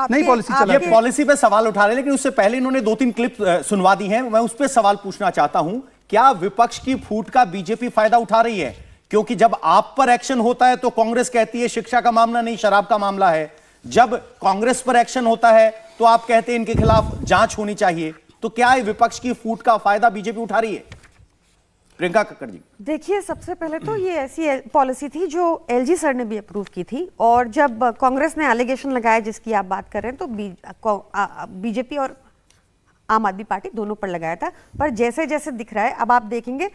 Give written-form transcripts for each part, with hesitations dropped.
नई पॉलिसी चला। ये पॉलिसी पे सवाल उठा रहे हैं, लेकिन उससे पहले इन्होंने 2-3 क्लिप सुनवा दी हैं। मैं उस पर सवाल पूछना चाहता हूं, क्या विपक्ष की फूट का बीजेपी फायदा उठा रही है? क्योंकि जब आप पर एक्शन होता है तो कांग्रेस कहती है शिक्षा का मामला नहीं, शराब का मामला है। जब कांग्रेस पर एक्शन होता है तो आप कहते हैं इनके खिलाफ जांच होनी चाहिए। तो क्या है विपक्ष की फूट का फायदा बीजेपी उठा रही है? प्रियंका कक्कड़ जी, देखिए, सबसे पहले तो ये ऐसी पॉलिसी थी जो एलजी सर ने भी अप्रूव की थी, और जब कांग्रेस ने एलिगेशन लगाया जिसकी आप बात कर रहे हैं तो बीजेपी और आम आदमी पार्टी दोनों पर लगाया था। पर जैसे जैसे दिख रहा है, अब आप देखेंगे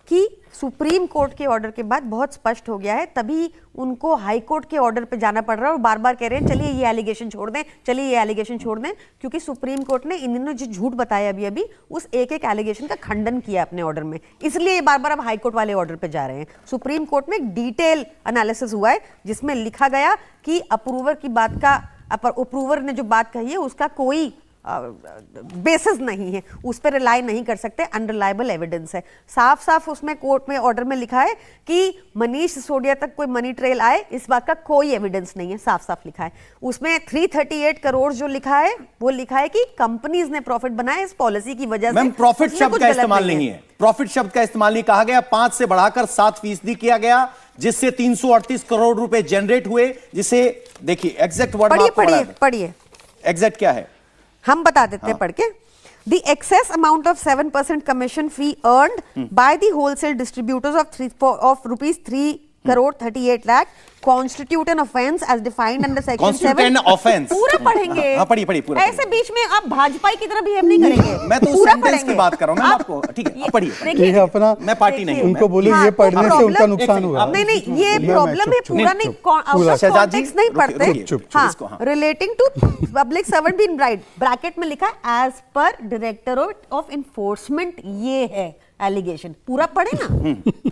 कि सुप्रीम कोर्ट के ऑर्डर के बाद बहुत स्पष्ट हो गया है, तभी उनको हाई कोर्ट के ऑर्डर पे जाना पड़ रहा है और बार बार कह रहे हैं चलिए ये एलिगेशन छोड़ दें, चलिए ये एलिगेशन छोड़ दें, क्योंकि सुप्रीम कोर्ट ने इन्होंने जो झूठ बताया अभी उस एक एक एलिगेशन का खंडन किया अपने ऑर्डर में, इसलिए ये बार बार अब हाई कोर्ट वाले ऑर्डर पे जा रहे हैं। सुप्रीम कोर्ट में एक डिटेल एनालिसिस हुआ है जिसमें लिखा गया कि अप्रूवर की बात का, अप्रूवर ने जो बात कही है उसका कोई बेसिस नहीं है, उस पर रिलाई नहीं कर सकते, अनरिलायबल एविडेंस है। साफ साफ उसमें कोर्ट में ऑर्डर में लिखा है कि मनीष सिसोदिया तक कोई मनी ट्रेल आए, इस बात का कोई एविडेंस नहीं है, साफ साफ लिखा है। उसमें 338 करोड़ जो लिखा है वो लिखा है कि कंपनीज ने प्रॉफिट बनाया इस पॉलिसी की वजह से। प्रॉफिट शब्द का इस्तेमाल नहीं है, प्रॉफिट शब्द का इस्तेमाल नहीं कहा गया। 5 से बढ़ाकर 7% किया गया, जिससे 338 करोड़ रुपए जनरेट हुए। जिसे देखिए एग्जैक्ट वर्ड पढ़िए एग्जैक्ट क्या है हम बता देते हैं पढ़ के। The excess amount of 7% commission fee earned by the wholesale distributors of rupees 3 crore 38 lakh constitute an offense as defined under section 7। पूरा पढ़ेंगे। हाँ, पढ़िए पूरा। ऐसे बीच में आप भाजपा की तरह बिहेव नहीं करेंगे। मैं तो उस सेंटेंस की बात कर रहा हूँ, मैं आपको ठीक है पढ़िए। ये अपना, मैं पार्टी नहीं हूँ, उनको बोलिए ये पढ़ने से उनका नुकसान हुआ। नहीं, ये प्रॉब्लम है पूरा नहीं, कॉन्टेक्स्ट नहीं पढ़ते। हाँ, relating to public servant being bracket में लिखा है as per directorate of enforcement, ये है एलिगेशन। पूरा पढ़े ना,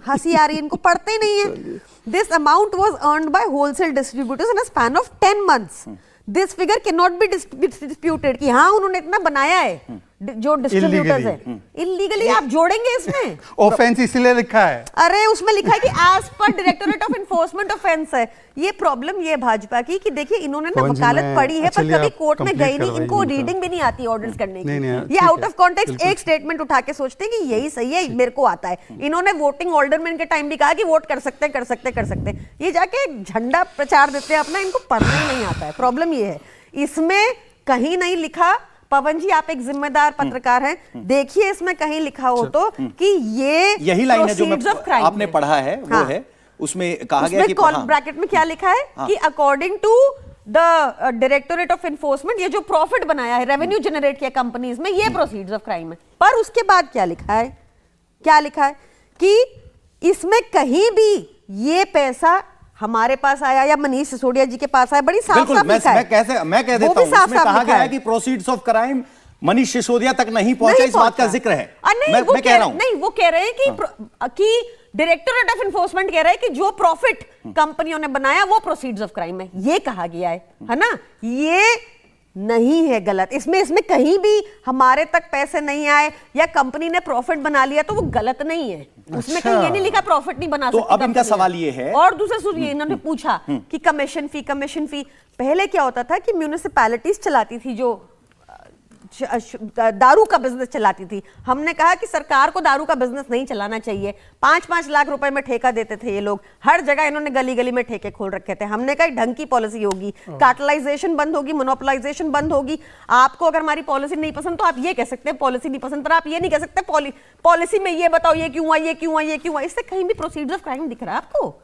हंसी आ रही है इनको, पढ़ते ही नहीं है। This amount was earned by wholesale distributors in a span of 10 months। This figure can not be disputed कि हाँ उन्होंने इतना बनाया है, जो डिस्ट्रीब्यूटर्स है। इलीगली आप जोड़ेंगे इसमें ऑफेंस इसलिए लिखा है, अरे उसमें लिखा है कि as per directorate of enforcement offence है। ये प्रॉब्लम ये भाजपा की कि देखिए इन्होंने ना वकालत पढ़ी है पर कभी कोर्ट में गई नहीं, इनको रीडिंग भी नहीं आती ऑर्डर्स करने की। ये आउट ऑफ कॉन्टेक्स्ट एक स्टेटमेंट उठा के सोचते हैं कि यही सही है, मेरे को आता है। इन्होंने वोटिंग ऑर्डरमैन के टाइम भी कहा कि वोट कर सकते हैं। ये जाके झंडा प्रचार देते हैं अपना, इनको पढ़ना ही नहीं आता है। प्रॉब्लम ये है, इसमें कहीं नहीं लिखा। पवन जी आप एक जिम्मेदार पत्रकार हैं, देखिए इसमें कहीं लिखा हो तो कि यही लाइन है जो आपने पढ़ा है वो है, उसमें कहा गया कि ब्रैकेट में क्या लिखा है कि according to the directorate of enforcement, ये जो प्रॉफिट बनाया है, रेवेन्यू जनरेट किया कंपनीज में, ये प्रोसीड्स ऑफ क्राइम है। पर उसके बाद क्या लिखा है कि इसमें कहीं भी ये पैसा हमारे पास आया या मनीष सिसोदिया जी के पास आया, बड़ी साफ साफ लिखा है। मैं कह देता हूं, इसमें कहा गया है कि proceeds of crime Manish Sisodia तक नहीं पहुंचा, इस बात का जिक्र है। मैं कह रहा हूं नहीं, वो कह रहे हैं कि डायरेक्टोरेट ऑफ एनफोर्समेंट कह रहा है कि जो प्रॉफिट कंपनियों ने बनाया वो प्रोसीड्स ऑफ क्राइम है, ये कहा गया है ना। ये नहीं है, गलत। इसमें कहीं भी हमारे तक पैसे नहीं आए या कंपनी ने प्रॉफिट बना लिया तो वो गलत नहीं है। उसमें कहीं ये नहीं लिखा प्रॉफिट नहीं बना सकती। तो अब इनका सवाल ये है, और दूसरा सुनिए, इन्होंने पूछा कि कमीशन फी पहले क्या होता था कि म्यूनिसिपैलिटीज चलाती थी, जो दारू का बिजनेस चलाती थी। हमने कहा कि सरकार को दारू का बिजनेस नहीं चलाना चाहिए। 5-5 लाख रुपए में ठेका देते थे ये लोग, हर जगह इन्होंने गली गली में ठेके खोल रखे थे। हमने कहा ढंग की पॉलिसी होगी, कार्टेलाइजेशन बंद होगी, मोनोपोलाइजेशन बंद होगी। आपको अगर हमारी पॉलिसी नहीं पसंद तो आप ये कह सकते हैं पॉलिसी नहीं पसंद, पर आप ये नहीं कह सकते पॉलिसी में ये बताओ ये क्यों हुआ, ये क्यों हुआ, ये क्यों हुआ। इससे कहीं भी प्रोसीजर ऑफ क्राइम दिख रहा है आपको?